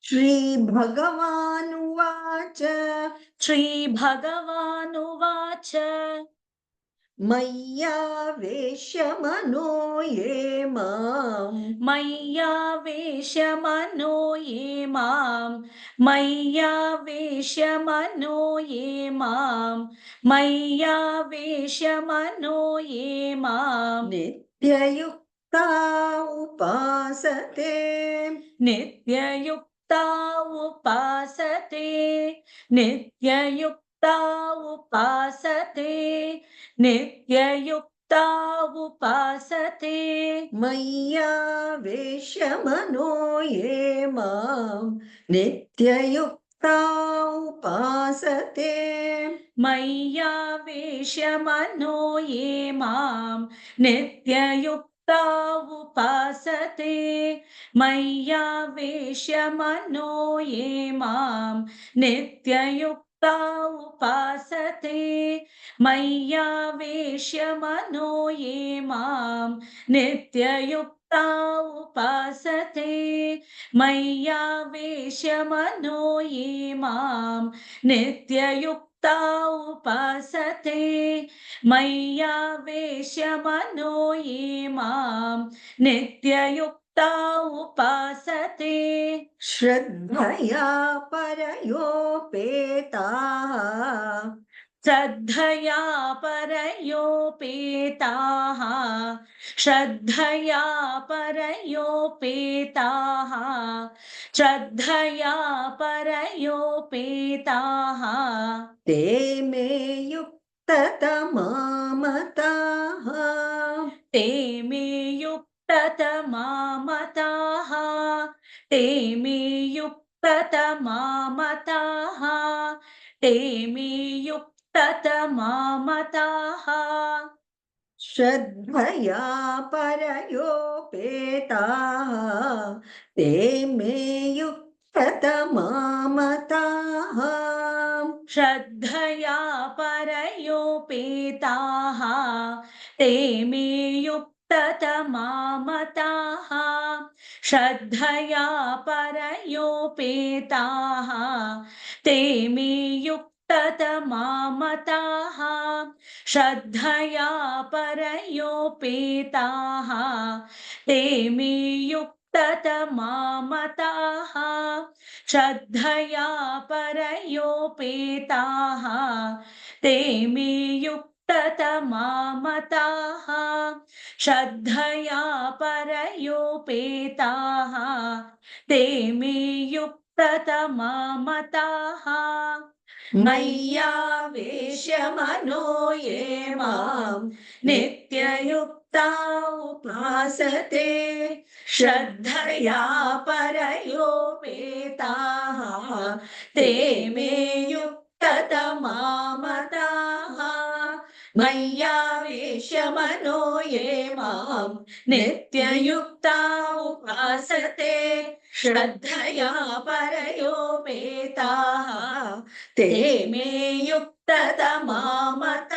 श्रीभगवानुवाच श्रीभगवानुवाच मय्यावेश्य मनो ये माम् मय्यावेश्य मनो ये माम् मय्यावेश्य मनो ये माम् मय्यावेश्य मनो ये माम् नित्ययुक्ता उपासते नित्ययुक्ता उपासते नित्ययुक्ता उपासते नित्ययुक्ता उपासते मय्यावेश्य मनो ये माम् नित्ययुक्ता उपासते मय्यावेश्य मनो ये माम् नित्ययुक्ता उपासते मय्यावेश्य मनो ये माम् नित्ययुक्ता उपासते मय्यावेश्य मनो ये माम् नित्ययुक्ता उपासते मय्यावेश्य मनो ये माम् नित्ययुक्ता उपासते मय्यावेश्य मनो ये माम् नित्ययुक्ता उपासते श्रद्धया परयोपेताः श्रद्धया परयोपेताः श्रद्धया परयोपेताः श्रद्धया परयोपेताः ते मे युक्ततमा मताः ते मे युक्ततमा मताः ते मे युक्ततमा मताः ते मे युक्ततमा मताः श्रद्धया परयोपेताः ते मे युक्ततमा मताः श्रद्धया परयोपेताः ते मे युक्ततमा मताः श्रद्धया परयोपेताः ते मे युक्ततमा मताः श्रद्धया परयोपेताः ते मे युक्ततमा मताः श्रद्धया परयोपेताः ते मे युक्ततमा मताः श्रद्धया परयोपेताः ते मे युक्ततमा मताः मय्यावेश्य मनो ये माम् नित्ययुक्ता उपासते श्रद्धया परयोपेताः ते मे युक्ततमा मताः मय्यावेश्य मनो ये माम् नित्ययुक्ता उपासते श्रद्धया परयोपेताः ते मे युक्ततमा मताः